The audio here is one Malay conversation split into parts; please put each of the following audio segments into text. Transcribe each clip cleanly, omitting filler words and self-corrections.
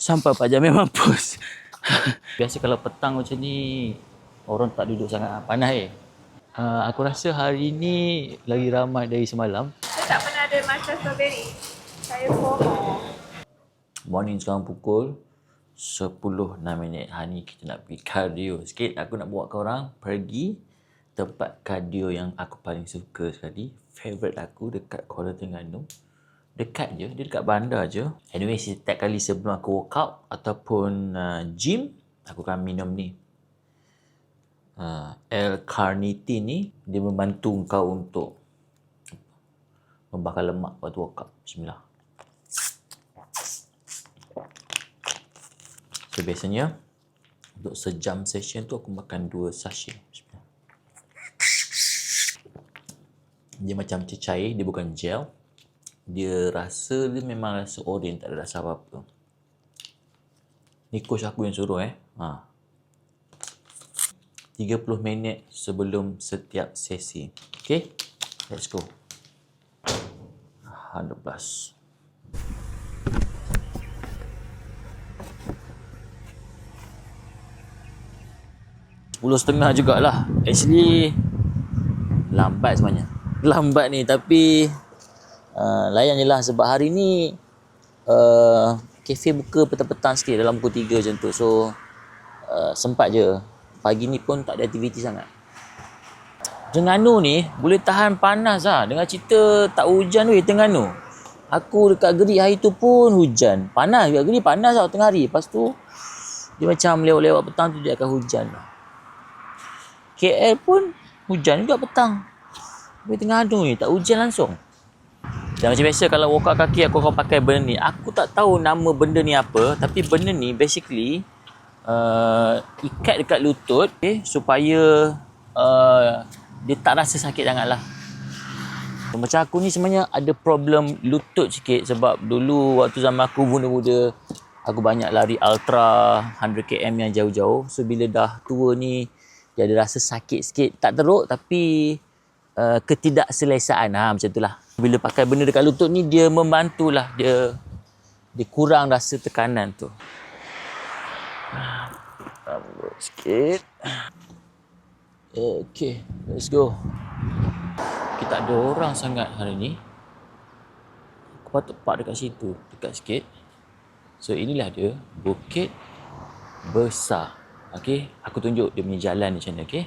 Sampai 4 jam memang mampus. Biasa kalau petang macam ni, orang tak duduk sangat panas aku rasa hari ni lagi ramai dari semalam. Saya tak pernah ada matcha strawberry. Saya FOMO. Morning sekarang pukul 10.06. Hari ni kita nak pergi cardio sikit. Aku nak bawa korang pergi tempat cardio yang aku paling suka sekali. Favorite aku dekat Kuala Terengganu. Dekat je, dia dekat bandar je. Anyway, setiap kali sebelum aku workout ataupun gym, aku akan minum ni. L-carnitine ni, dia membantu kau untuk membakar lemak waktu workout. Bismillah. So, biasanya untuk sejam session tu aku makan 2 sachet. Bismillah. Dia macam cecair, dia bukan gel. Dia memang rasa oren, tak ada rasa apa-apa. Ni coach aku yang suruh 30 minit sebelum setiap sesi. Okay, let's go. 100+. 10.30 jugalah. Actually lambat sebenarnya. Lambat ni tapi layan je lah sebab hari ni kafe buka petang-petang sikit dalam pukul 3 macam tu. So sempat je. Pagi ni pun tak ada aktiviti sangat. Terengganu ni boleh tahan panas lah. Dengar cerita tak hujan weh Terengganu. Aku dekat Gerik hari tu pun hujan. Panas juga Gerik, panas lah tengah hari. Lepas tu dia macam lewat-lewat petang tu dia akan hujan lah. KL pun hujan juga petang. Tapi Terengganu ni tak hujan langsung. Dan macam biasa kalau workout kaki aku akan pakai benda ni. Aku tak tahu nama benda ni apa. Tapi benda ni basically ikat dekat lutut supaya dia tak rasa sakit sangat lah. Macam aku ni sebenarnya ada problem lutut sikit. Sebab dulu waktu zaman aku muda-muda, aku banyak lari ultra 100km yang jauh-jauh. So bila dah tua ni, dia ada rasa sakit sikit. Tak teruk tapi ketidakselesaan macam tu lah. Bila pakai benda dekat lutut ni, dia membantulah. Dia kurang rasa tekanan tu. Tambah sikit. Okay, let's go. Kita tak ada orang sangat hari ni. Aku patut park dekat situ, dekat sikit. So inilah dia, Bukit Besar. Okay, aku tunjuk dia punya jalan macam ni, okay.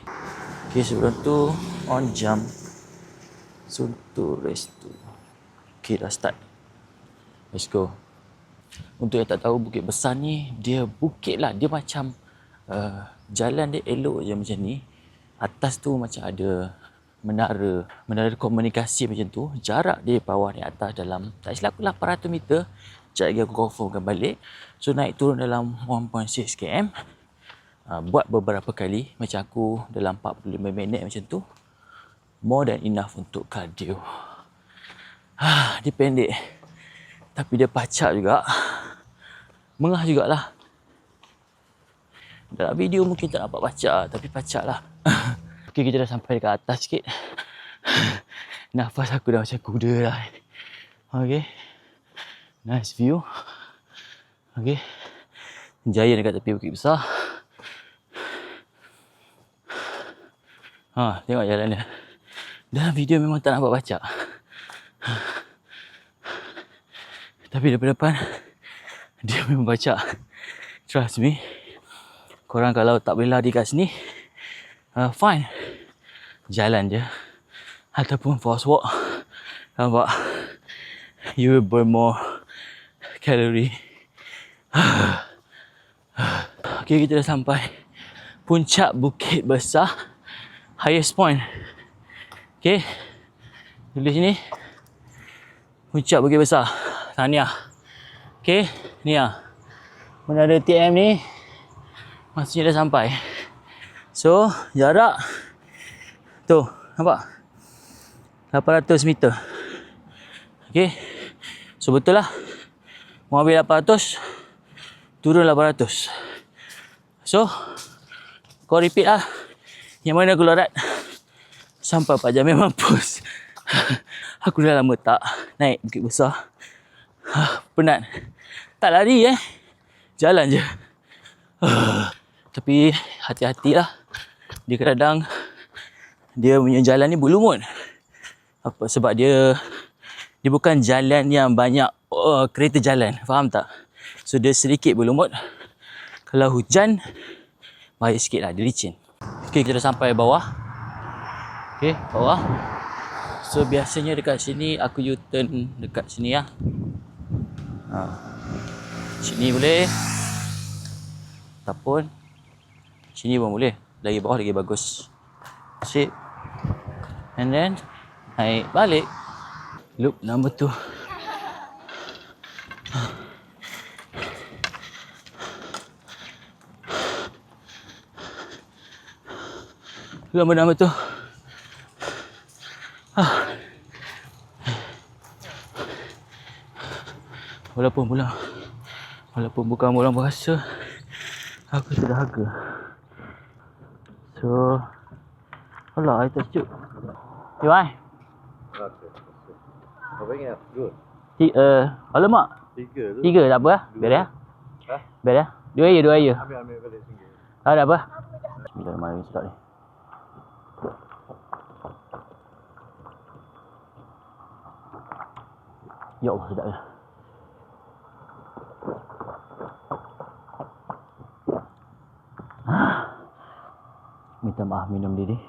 Okay, sebelum tu, on jump. Suntur restu. Okay, dah start. Let's go. Untuk yang tak tahu, Bukit Besar ni, dia bukit lah. Dia macam jalan dia elok je macam ni. Atas tu macam ada menara komunikasi macam tu. Jarak dia bawah ni atas dalam, tak silap aku 800 meter. Sekejap lagi aku confirmkan balik. So naik turun dalam 1.6 km. Buat beberapa kali. Macam aku dalam 45 minit macam tu. More than enough untuk cardio. Dia pendek. Tapi dia pacak juga. Mengah jugalah. Dalam video mungkin tak nampak pacak. Tapi pacak lah. Okay, kita dah sampai dekat atas sikit. Nafas aku dah macam kuda lah. Okay. Nice view. Okay. Giant dekat tepi Bukit Besar. Tengok jalan dia. Dalam video memang tak nampak pacak. Tapi daripada depan, dia memang pacak. Trust me. Korang kalau tak boleh lari kat sini, fine. Jalan je. Ataupun fast walk. Nampak? You will burn more calorie. Okay, kita dah sampai puncak Bukit Besar. Highest point. Okay. Tulis sini. Puncak Bukit Besar. Tahniah. Okay. Ni lah. Menara TM ni. Maksudnya dah sampai. So, jarak. Tu. Nampak? 800 meter. Okay. So, betul lah. Mau ambil 800. Turun 800. So, kau repeat lah. Yang mana aku larat. Sampai 4 jam memang mampus. Aku dah lama tak naik Bukit Besar. Penat. Tak lari jalan je. Tapi hati-hatilah. Dia kadang dia punya jalan ni berlumut. Apa sebab dia bukan jalan yang banyak kereta jalan, faham tak? So dia sedikit berlumut. Kalau hujan bahaya sikit lah, dia licin. Okay, kita dah sampai bawah. Okay, bawah. So biasanya dekat sini aku U-turn dekat sini lah. Sini boleh. Ataupun sini pun boleh. Lagi bawah lagi bagus. Sip. And then naik balik. Loop number 2. Number 2. Walaupun bukan orang bahasa, aku terdahaga. So, alah, air tak sejuk. You ai? Apa ingat? Dua? Alamak. Tiga tak apa lah. Biar dia. Biar dia. Dua air. Ambil balik singgah. Tak apa. Bismillahirrahmanirrahim. Sedap ni. Ya Allah, sedap ya. Minta maaf minum diri.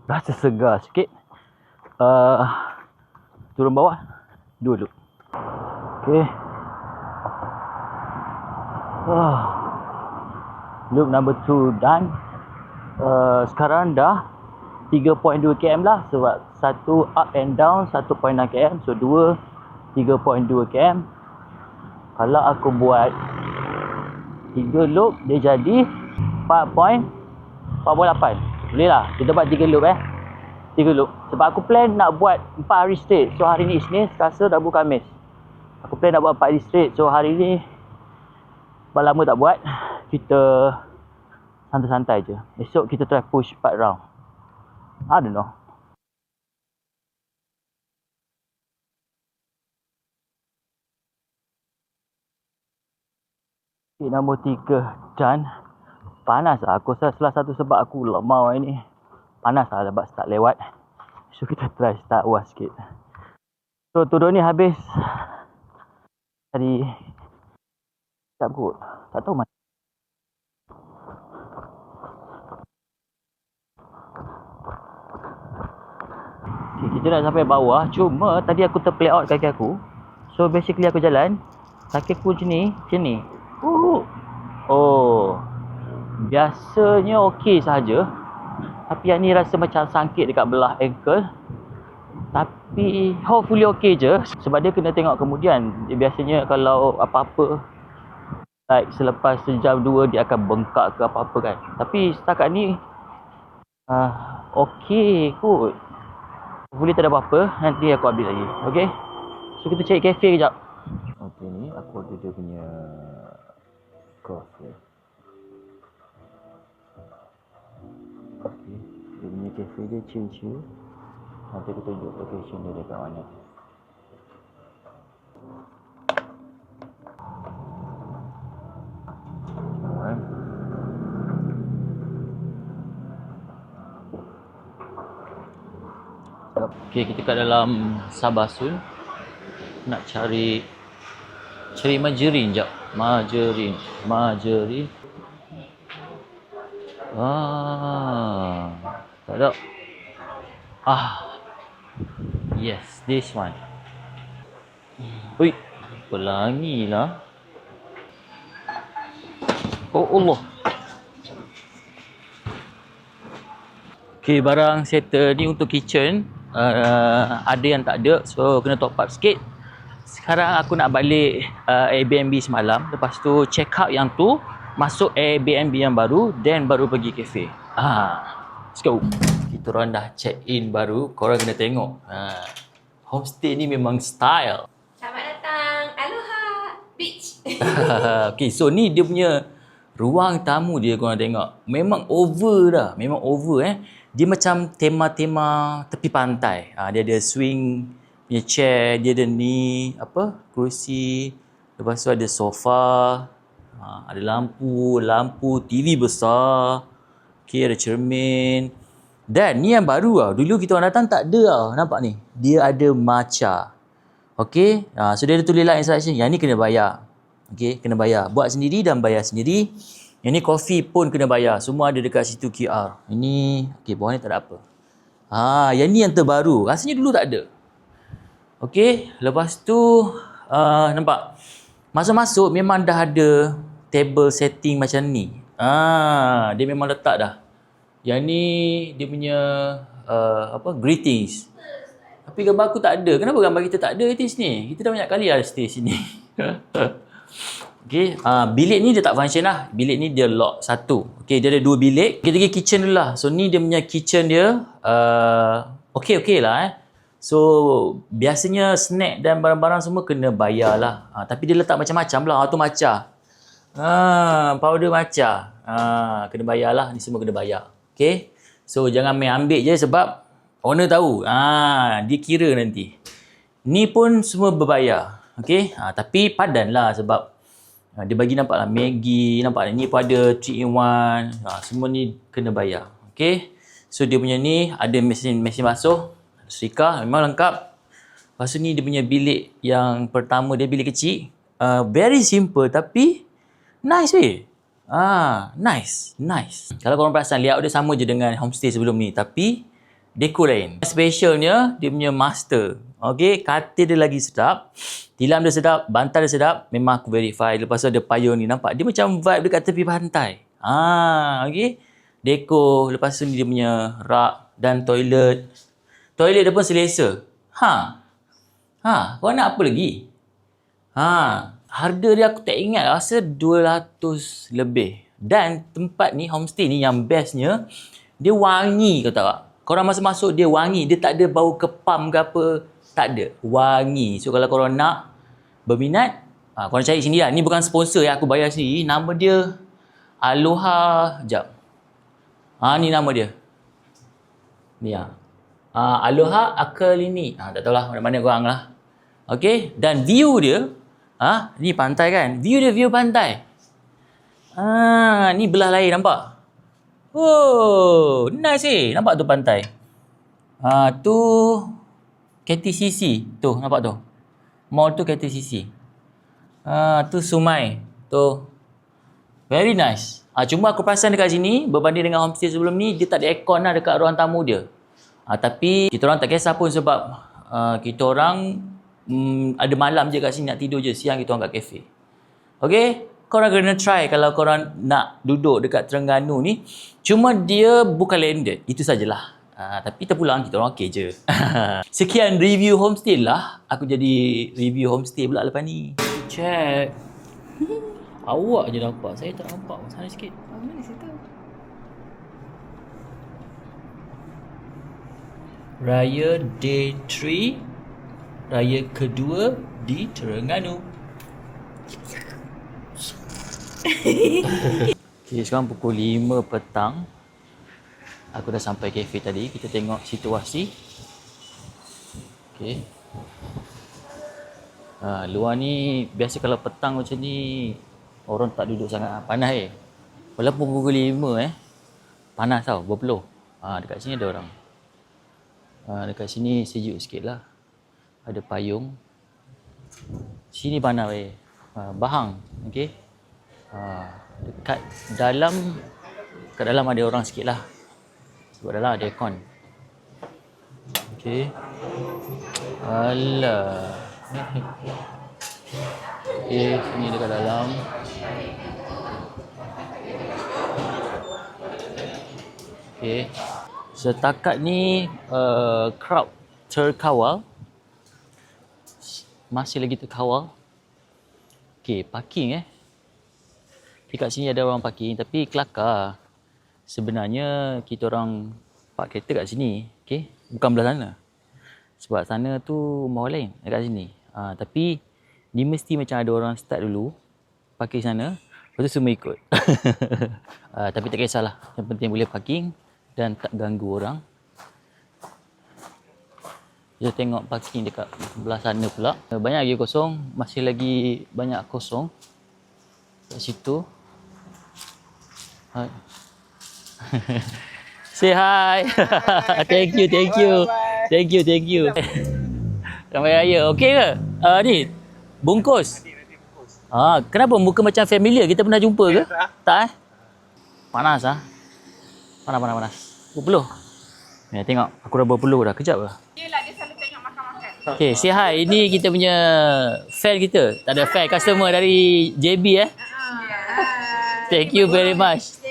Rasa segar sikit. Turun bawah dulu. Okey. Loop number 2 done. Sekarang dah 3.2 km lah. Sebab satu up and down 1.6 km. So 3.2 km. Kalau aku buat 3 loop, dia jadi 4.8. Boleh lah. Kita buat 3 loop 3 loop. Sebab aku plan nak buat 4 hari straight. So hari ni Isnin, Selasa, Rabu, Khamis. Aku plan nak buat 4 hari straight. So hari ni lama tak buat. Kita santai-santai je. Esok kita try push 4 round. I don't know. Nombor 3 done. Panas lah. Aku rasa salah satu sebab aku lemau hari ni. Panas lah sebab start lewat. So kita try start was sikit. So turun ni habis tadi. Tak kot. Tak tahu mana. Okay, kita dah sampai bawah. Cuma tadi aku terplay out kaki aku. So basically aku jalan. Kaki aku macam ni. Oh. Biasanya okey sahaja. Tapi yang ni rasa macam sangkit dekat belah ankle. Tapi hopefully okey je. Sebab dia kena tengok kemudian. Dia biasanya kalau apa-apa, like selepas sejam 2 dia akan bengkak ke apa-apa kan. Tapi setakat ni okey kot. Hopefully tak ada apa-apa. Nanti aku ambil lagi. Okay. So kita cari kafe kejap. Okay, ni aku order dia punya coffee. Okay. Dia punya kafe dia chill-chill. Nanti aku tunjuk location dia dekat mana. Okay, kita kat dalam Sabasun. Nak cari margarine jap. Margarine. Tak ada. Yes, this one. Ui, pelangi lah. Oh Allah. Okay, barang settle ni untuk kitchen. Ada yang tak ada, so kena top up sikit. Sekarang aku nak balik Airbnb semalam. Lepas tu check out yang tu, masuk Airbnb yang baru, then baru pergi kafe. Let's go. Kita orang dah check in baru. Korang kena tengok. Homestay ni memang style. Selamat datang. Aloha Beach. Okay, so ni dia punya ruang tamu dia, korang tengok. Memang over dah. Memang over Dia macam tema-tema tepi pantai. Dia ada swing punya chair, dia ada ni apa? Kerusi. Lepas tu ada sofa. Ada lampu, TV besar. Okey, ada cermin. Dan ni yang baru lah. Dulu kita orang datang tak ada lah. Nampak ni? Dia ada matcha. Okey. So dia ada tulis lah instruction. Yang ni kena bayar. Okey, kena bayar. Buat sendiri dan bayar sendiri. Yang ni kopi pun kena bayar. Semua ada dekat situ QR. Ini, okey, bawah ni tak ada apa. Yang ni yang terbaru. Rasanya dulu tak ada. Okey, lepas tu, nampak? Masuk-masuk memang dah ada table setting macam ni. Dia memang letak dah. Yang ni, dia punya, greetings. Tapi gambar aku tak ada. Kenapa gambar kita tak ada di sini? Kita dah banyak kali lah stay sini. Okay, bilik ni dia tak function lah. Bilik ni dia lock satu. Okay, dia ada 2 bilik. Kita pergi kitchen dulu lah. So, ni dia punya kitchen dia. Okay lah So, biasanya snack dan barang-barang semua kena bayar lah. Tapi dia letak macam-macam lah. Tu matcha. Powder matcha. Kena bayar lah. Ni semua kena bayar. Okay. So, jangan main ambil je sebab owner tahu. Dia kira nanti. Ni pun semua berbayar. Okay. Tapi padan lah sebab dia bagi nampak lah Maggi, nampak ni pun ada 3-in-1. Semua ni kena bayar. Okay. So dia punya ni ada mesin basuh, setrika, memang lengkap. Lepas tu ni dia punya bilik yang pertama, dia bilik kecil. Very simple tapi nice weh. Nice. Kalau korang perasan, layout dia sama je dengan homestay sebelum ni. Tapi dekor lain. Specialnya dia punya master. Okay, katil dia lagi sedap. Tilam dia sedap, bantal dia sedap. Memang aku verify. Lepas tu ada payung ni, nampak? Dia macam vibe dekat tepi pantai. Okay. Dekor. Lepas tu ni dia punya rak dan toilet. Toilet dia pun selesa. Kau nak apa lagi? Harga dia aku tak ingat. Rasa 200 lebih. Dan tempat ni, homestay ni yang bestnya, dia wangi, kau tahu tak? Korang masuk-masuk dia wangi. Dia tak ada bau kepam ke apa. Tak ada. Wangi. So kalau korang nak berminat, korang cari sini lah. Ni bukan sponsor ya. Aku bayar sendiri. Nama dia Aloha. Sekejap. Ni nama dia. Ni lah. Aloha Akalini. Tak tahulah mana-mana korang lah. Okay. Dan view dia. Ni pantai kan. View dia view pantai. Ni belah lain nampak. Oh, nice nampak tu pantai. Tu KTCC. Tu, nampak tu. Mall tu KTCC. Tu Sumai. Tu. Very nice. Cuma aku perasan dekat sini, berbanding dengan homestay sebelum ni, dia tak ada aircon lah dekat ruang tamu dia. Tapi kita orang tak kisah pun sebab kita orang ada malam je kat sini nak tidur je. Siang kita orang kat kafe. Okay? Korang kena try kalau korang nak duduk dekat Terengganu ni. Cuma dia bukan landed. Itu sajalah. Tapi terpulang kita orang okey je. Sekian review homestay lah. Aku jadi review homestay pula lepas ni. Check. Awak je nampak. Saya tak nampak. Sana sikit. Mana situ? Raya Day 3. Raya kedua di Terengganu. Okay, sekarang pukul 5 petang. Aku dah sampai kafe tadi. Kita tengok situasi. Okay. Luar ni biasa kalau petang macam ni orang tak duduk sangat. Panas Walaupun pukul 5 panas tau, berpeluh. Dekat sini ada orang. Dekat sini sejuk sikit lah. Ada payung. Sini panas bahang. Okay. Dekat dalam ada orang sikit lah. Sebab dalam ada aircon. Okay. Alah. Okay, sini dekat dalam. Okay. Setakat ni crowd terkawal. Masih lagi terkawal. Okay, parking Dekat sini ada orang parking tapi kelakar. Sebenarnya kita orang park kereta kat sini, okey, bukan belah sana. Sebab sana tu rumah lain dekat sini. Tapi ni mesti macam ada orang start dulu parking sana, lepas tu semua ikut. Tapi tak kisahlah, yang penting boleh parking dan tak ganggu orang. Kita tengok parking dekat belah sana pula. Banyak lagi kosong. Masih lagi banyak kosong kat situ. Hai. Say hi. Thank you. Thank you. Selamat Raya. Okey ke? Ni bungkus. Kenapa muka macam familiar? Kita pernah jumpa ke? Tak Panas Panas. Berpeluh. Ni tengok, aku dah berpeluh dah. Kejap lah. Dia selalu tengok makan-makan. Okay, say hi. Ini kita punya fan kita. Tak ada fan, customer dari JB Thank you very much.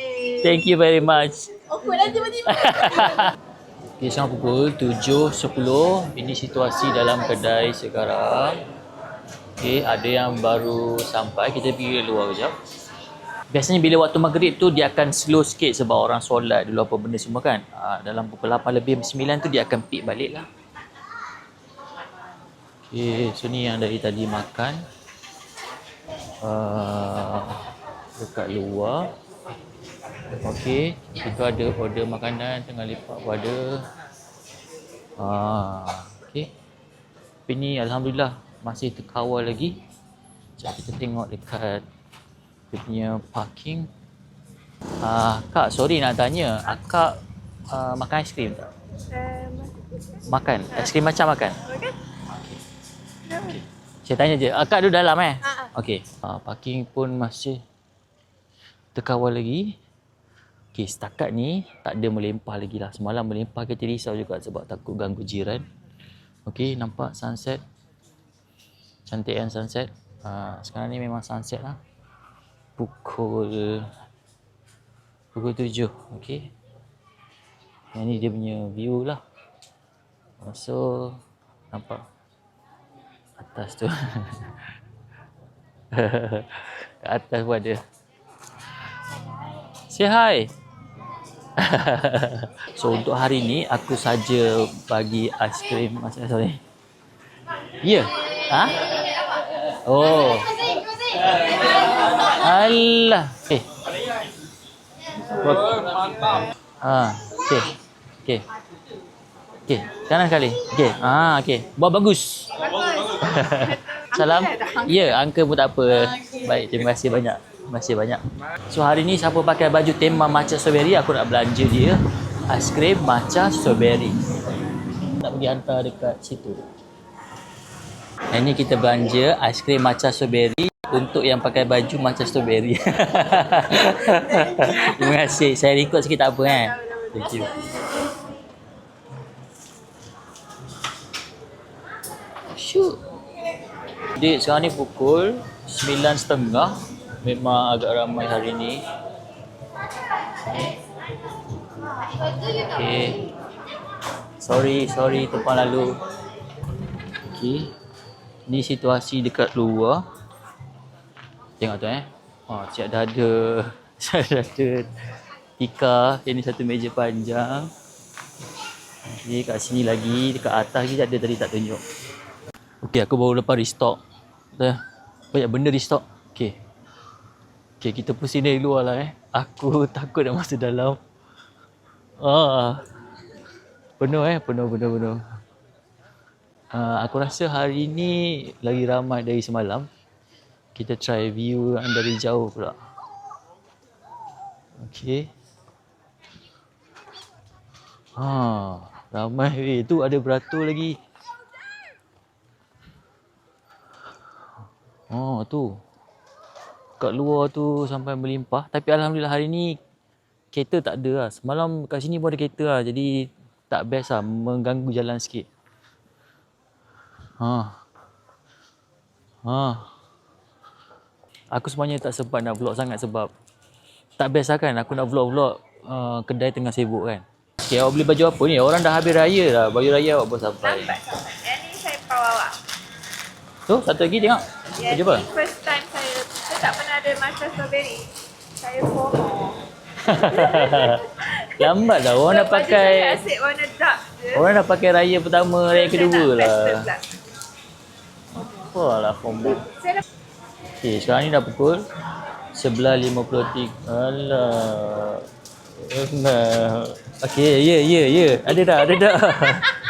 Awkward lah tiba-tiba. Okay, sekarang pukul 7.10. Ini situasi dalam kedai sekarang. Okay, ada yang baru sampai. Kita pergi luar kejap. Biasanya bila waktu maghrib tu dia akan slow sikit sebab orang solat dulu apa benda semua kan. Dalam pukul 8 lebih 9 tu dia akan peak balik lah. Okay, so ni yang dari tadi makan. Dekat luar. Okay, itu ada order makanan tengah lipat pun ada. Okay. Tapi ni Alhamdulillah masih terkawal lagi. Sekejap kita tengok dekat dia punya parking. Kak, sorry nak tanya. Akak makan aiskrim tak? Makan? Aiskrim macam makan? Okay. Saya tanya je. Akak duduk dalam Okey. Parking pun masih terkawal lagi. Okey, setakat ni tak ada melempah lagi lah. Semalam melempah kita risau juga sebab takut ganggu jiran. Okey, nampak sunset. Cantik kan sunset. Sekarang ni memang sunset lah. Pukul 7. Okey. Yang ni dia punya view lah. So, nampak atas tu. Kat atas pun ada. Say hi. So, untuk hari ni aku saja bagi aiskrim. Sorry. Ya? Oh. Alah. Okey. Kanan sekali. Okey. Buat bagus. Salam. Ya, angka pun tak apa. Baik, terima kasih banyak. So hari ni siapa pakai baju tema matcha strawberry, aku nak belanja dia aiskrim matcha strawberry. Tak pergi hantar dekat situ. Yang ni kita belanja aiskrim matcha strawberry untuk yang pakai baju matcha strawberry. Terima kasih. Saya record sikit tak apa kan? Thank you. Shoot. Jadi sekarang ni pukul 9.30. Memang agak ramai hari ni. Okay. Sorry tumpang lalu. Okay. Ni situasi dekat luar. Tengok tu siap dah ada. Siap dah ada tikar. Ini satu meja panjang. Okay, kat sini lagi. Dekat atas lagi ada tadi tak tunjuk. Okay, aku baru lepas restock. Banyak benda restock. Okay, kita pusing dari luar lah Aku takut nak masuk dalam. Penuh. Aku rasa hari ni lagi ramai dari semalam. Kita try view yang dari jauh pula. Okay. Ramai. Tu ada beratur lagi. Tu. Kat luar tu sampai melimpah. Tapi Alhamdulillah hari ni kereta tak ada lah. Semalam kat sini pun ada kereta lah. Jadi tak best lah. Mengganggu jalan sikit. Aku sebenarnya tak sempat nak vlog sangat sebab tak best lah kan. Aku nak vlog-vlog kedai tengah sibuk kan. Okay, awak beli baju apa ni? Orang dah habis raya dah. Baju raya awak baru sampai. Yang ni saya bawa. Tu, satu lagi tengok. Baju apa? First time saya tak pernah ada matcha strawberry. Saya FOMO. Lambat dah. Orang dah pakai. Baju saya asyik warna dark je. Orang dah pakai raya pertama, raya kedua lah. Pula. Apalah FOMO. Okay, sekarang ni dah pukul 11.53. Alah. Okey, ya. Ada dah.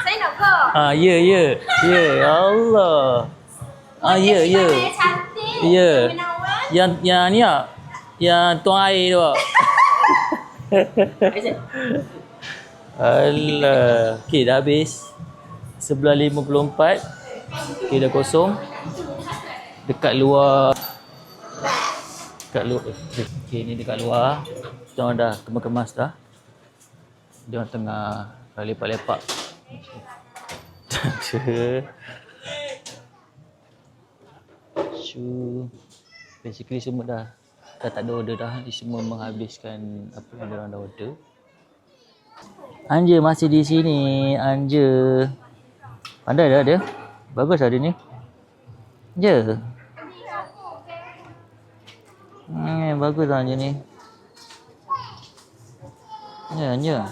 Saya nak ke? Ya. Ya Allah. Ya. Cantik. Ya. Menawan. Yang ni ah. Yang tuang air tu. Alah. Okey, dah habis. 11.54. Okey, dah kosong. Dekat luar. Okey, ni dekat luar. Kita orang dah kemas dah. Dia orang tengah lepak-lepak. Basically semua dah tak ada order dah. Dia semua menghabiskan apa yang diorang dah order. Anja masih di sini. Anja. Pandai dah dia. Bagus lah dia ni. Je. Bagus lah Anja ni. Ya, Anja.